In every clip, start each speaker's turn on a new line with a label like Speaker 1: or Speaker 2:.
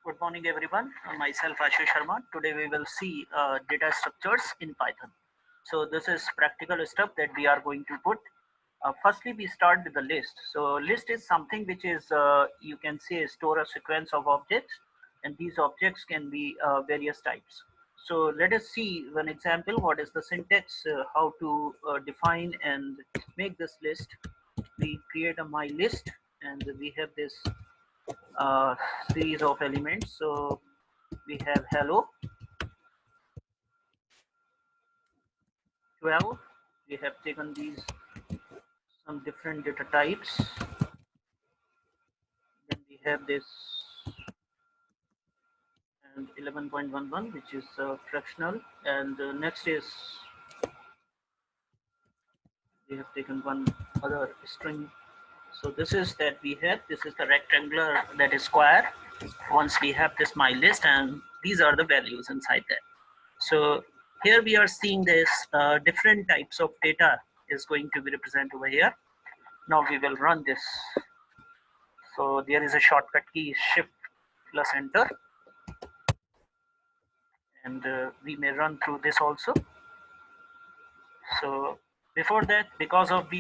Speaker 1: Good morning, everyone. Myself, Ashish Sharma. Today we will see data structures in Python. So this is practical stuff that we are going to put. Firstly, we start with the list. So list is something which is, you can say, store a sequence of objects, and these objects can be various types. So let us see one example. What is the syntax? How to define and make this list. We create a my list, and we have this uh, series of elements. So we have hello 12. We have taken these some different data types. Then we have this and 11.11, which is fractional, and next is we have taken one other string. So this is that we have, this is the rectangular, that is square. Once we have this my list, and these are the values inside that. So here we are seeing this different types of data is going to be represented over here. Now we will run this. So there is a shortcut key, shift plus enter, and we may run through this also. So before that, because of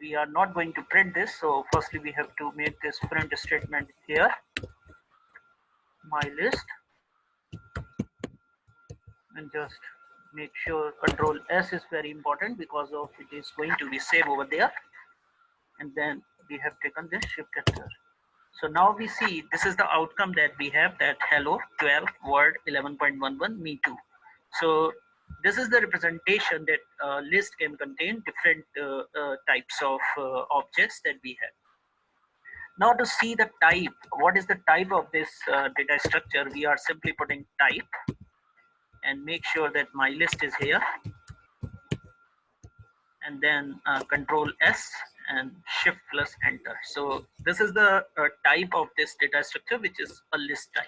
Speaker 1: we are not going to print this, so firstly we have to make this print statement here, my list, and just make sure Control S is very important because of it is going to be saved over there, and then we have taken this shift enter. So now we see this is the outcome that we have, that hello 12 word 11.11 me too. So this is the representation that list can contain different types of objects that we have. Now to see the type, what is the type of this data structure, we are simply putting type and make sure that my list is here, and then Control S and shift plus enter. So this is the type of this data structure, which is a list type.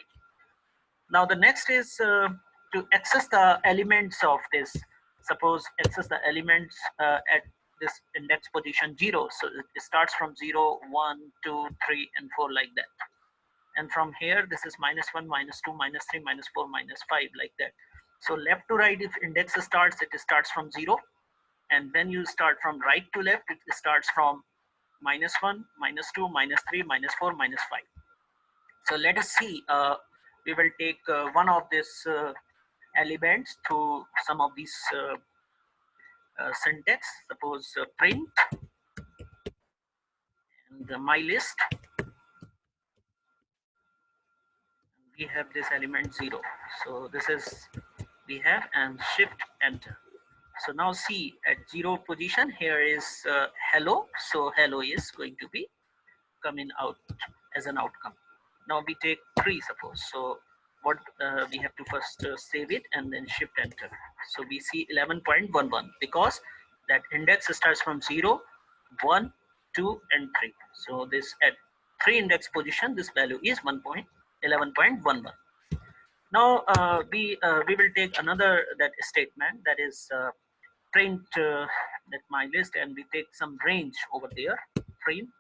Speaker 1: Now the next is to access the elements of this. Suppose access the elements at this index position 0. So it starts from 0, 1, 2, 3, and 4 like that. And from here, this is -1, -2, -3, -4, -5 like that. So left to right, if index starts, it starts from 0. And then you start from right to left, it starts from -1, -2, -3, -4, -5. So let us see, we will take one of these elements through some of these syntax. Suppose print and my list, we have this element 0. So this is we have, and shift enter. So now see, at 0 position here is hello. So hello is going to be coming out as an outcome. Now we take 3, suppose. So what we have to first save it and then shift enter. So we see 11.11 because that index starts from 0, 1, 2, and 3. So this at 3 index position, this value is 11.11. Now we will take another that statement, that is print that my list, and we take some range over there, print,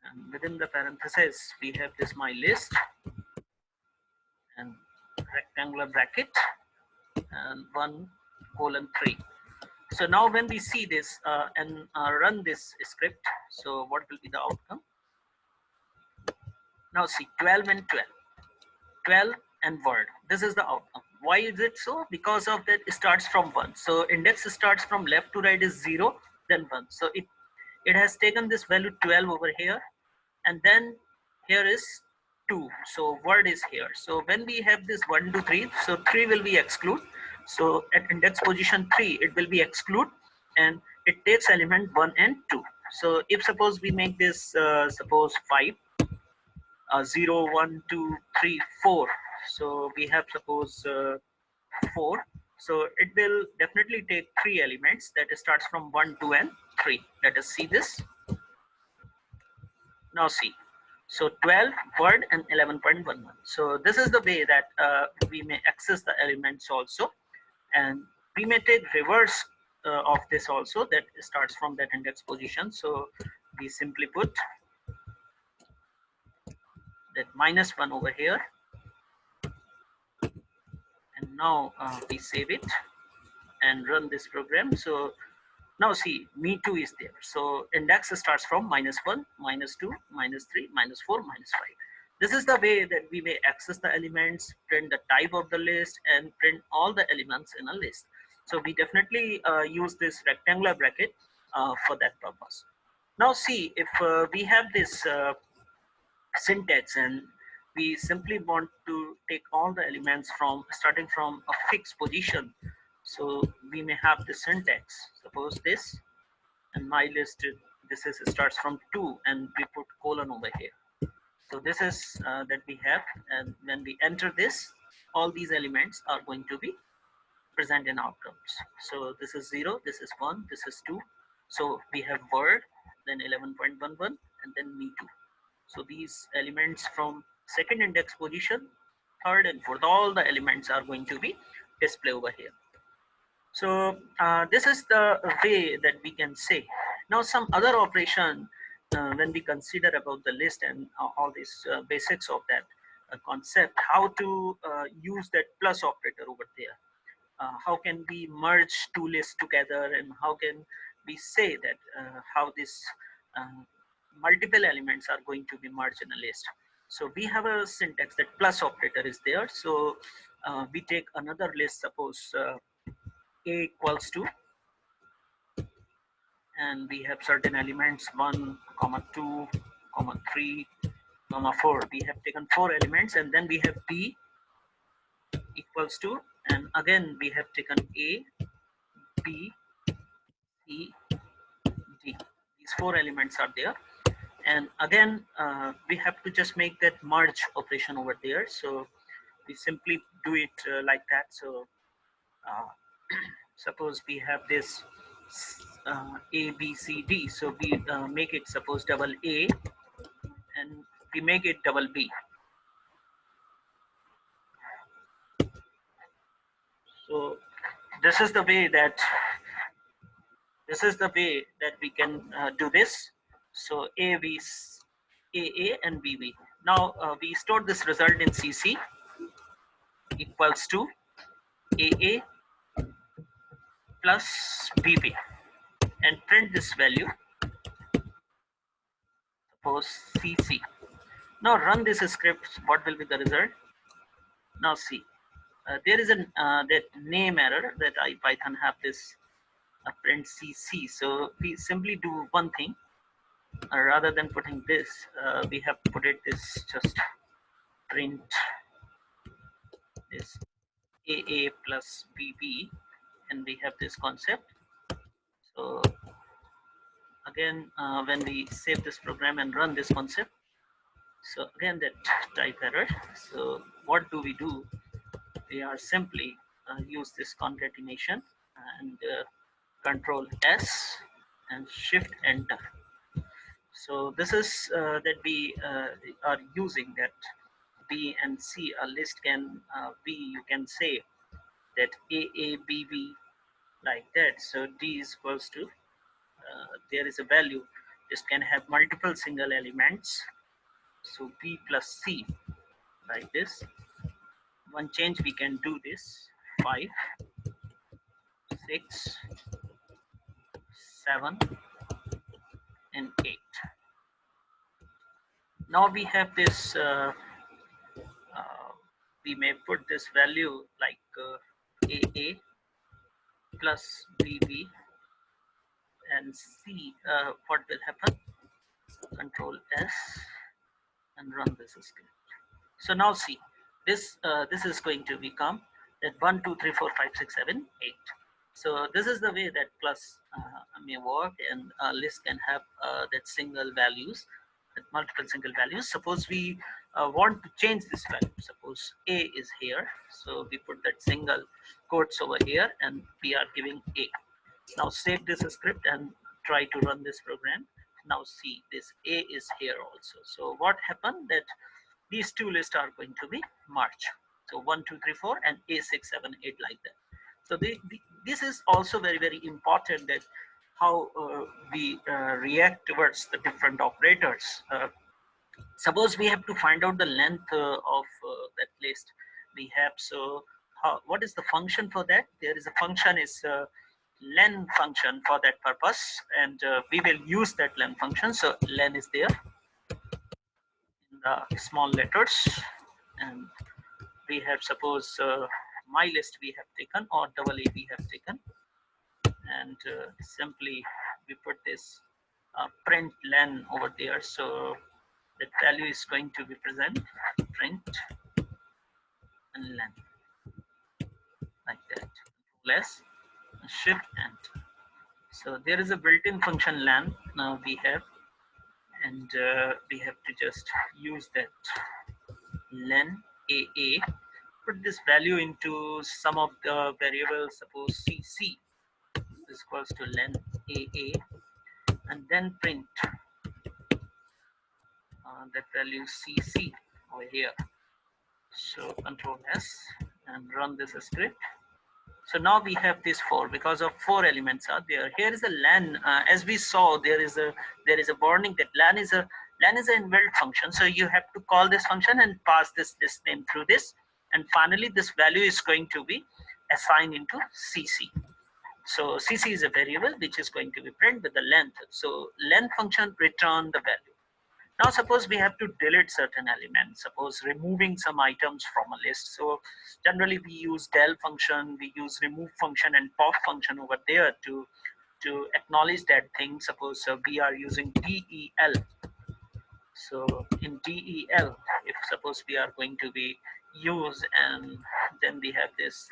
Speaker 1: and within the parentheses we have this my list and rectangular bracket and 1:3. So now when we see this and run this script, so what will be the outcome? Now see, 12 and 12, 12 and word, this is the outcome. Why is it so? Because of that it starts from 1. So index starts from left to right is 0, then 1. So it has taken this value 12 over here, and then here is 2. So word is here. So when we have this 1, 2, 3, so 3 will be exclude. So at index position 3, it will be exclude, and it takes element 1 and 2. So if suppose we make this suppose 5, 0, 1, 2, 3, 4. So we have suppose 4. So it will definitely take 3 elements, that starts from 1, 2, and 3. Let us see this. Now see, so 12 word and 11.11. So this is the way that we may access the elements also, and we may take reverse of this also, that starts from that index position. So we simply put that -1 over here, and now we save it and run this program. So now see, me2 is there. So index starts from -1, -2, -3, -4, -5. This is the way that we may access the elements, print the type of the list, and print all the elements in a list. So we definitely use this rectangular bracket for that purpose. Now see, if we have this syntax and we simply want to take all the elements from starting from a fixed position, so we may have the syntax, suppose this, and my list, this is starts from 2 and we put colon over here. So this is that we have, and when we enter this, all these elements are going to be present in outcomes. So this is 0, this is 1, this is 2. So we have word, then 11.11, and then me2. So these elements from second index position, third and fourth, all the elements are going to be displayed over here. So this is the way that we can say. Now some other operation when we consider about the list and all these basics of that concept, how to use that plus operator over there. How can we merge two lists together, and how can we say that how this multiple elements are going to be merged in a list. So we have a syntax that plus operator is there. So we take another list, suppose a equals to, and we have certain elements 1, 2, 3, 4. We have taken 4 elements, and then we have b equals to, and again we have taken a, b, c, d. These 4 elements are there, and again we have to just make that merge operation over there. So we simply do it like that. So uh, suppose we have this a, b, c, d. So we make it, suppose, double a, and we make it double b. So this is the way that we can do this. So a and bb. Now we store this result in cc equals to aa plus bb, and print this value, suppose cc. Now run this script. What will be the result? Now see, there is an that name error that Python have this print cc. So we simply do one thing. Rather than putting this, we have put it this, just print this aa plus bb, and we have this concept. So again, when we save this program and run this concept, so again that type error. So what do? We are simply use this concatenation and control S and shift enter. So this is that we are using that B and C, a list can be, you can say that A, B, B, like that. So D is equals to, there is a value, this can have multiple single elements. So B plus C, like this. One change we can do this, 5, 6, 7, and 8. Now we have this, we may put this value like AA plus BB and C. What will happen? Control S and run this script. So now see, this is going to become that 1, 2, 3, 4, 5, 6, 7, 8. So this is the way that plus may work, and a list can have that single values, that multiple single values. Suppose we want to change this value. Suppose A is here, so we put that single quotes over here, and we are giving A. Now save this script and try to run this program. Now see, this A is here also. So what happened, that these two lists are going to be merged. So 1, 2, 3, 4, and A, 6, 7, 8, like that. So this is also very, very important, that how we react towards the different operators. Suppose we have to find out the length of that list we have. So what is the function for that? There is a function is len function for that purpose, and we will use that len function. So len is there in the small letters, and we have, suppose my list we have taken, or double A we have taken, and simply we put this print len over there. So that value is going to be present, print and len, like that. Less shift enter. So there is a built-in function len now we have, and we have to just use that len aa, put this value into some of the variables, suppose cc is equals to len aa, and then print that value cc over here. So control s and run this script. So now we have these four, because of four elements are there. Here is a len. As we saw, there is a warning that len is an inbuilt function. So you have to call this function and pass this name through this, and finally this value is going to be assigned into cc. So cc is a variable which is going to be print with the length. So len function return the value. Now suppose we have to delete certain elements, suppose removing some items from a list. So generally we use del function, we use remove function and pop function over there to acknowledge that thing. Suppose we are using del. So in del, if suppose we are going to be use, and then we have this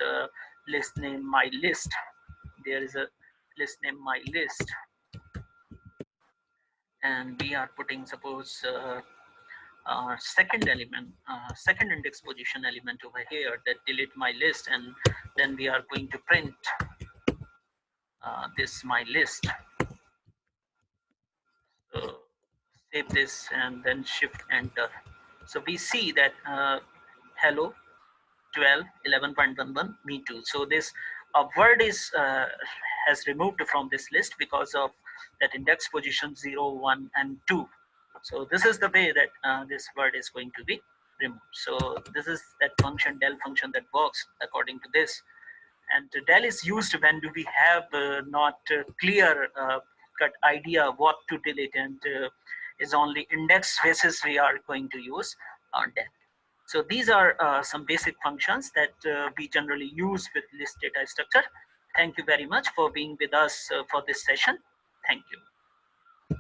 Speaker 1: list name my list. There is a list name my list, and we are putting, suppose second element, second index position element over here, that delete my list, and then we are going to print this my list. So save this and then shift enter. So we see that hello 12 11.11 me too. So this word is has removed from this list because of that index position 0 1 and 2. So this is the way that this word is going to be removed. So this is that function del function that works according to this. And del is used when do we have not clear cut idea what to delete, and is only index basis we are going to use del. So these are some basic functions that we generally use with list data structure. Thank you very much for being with us for this session. Thank you.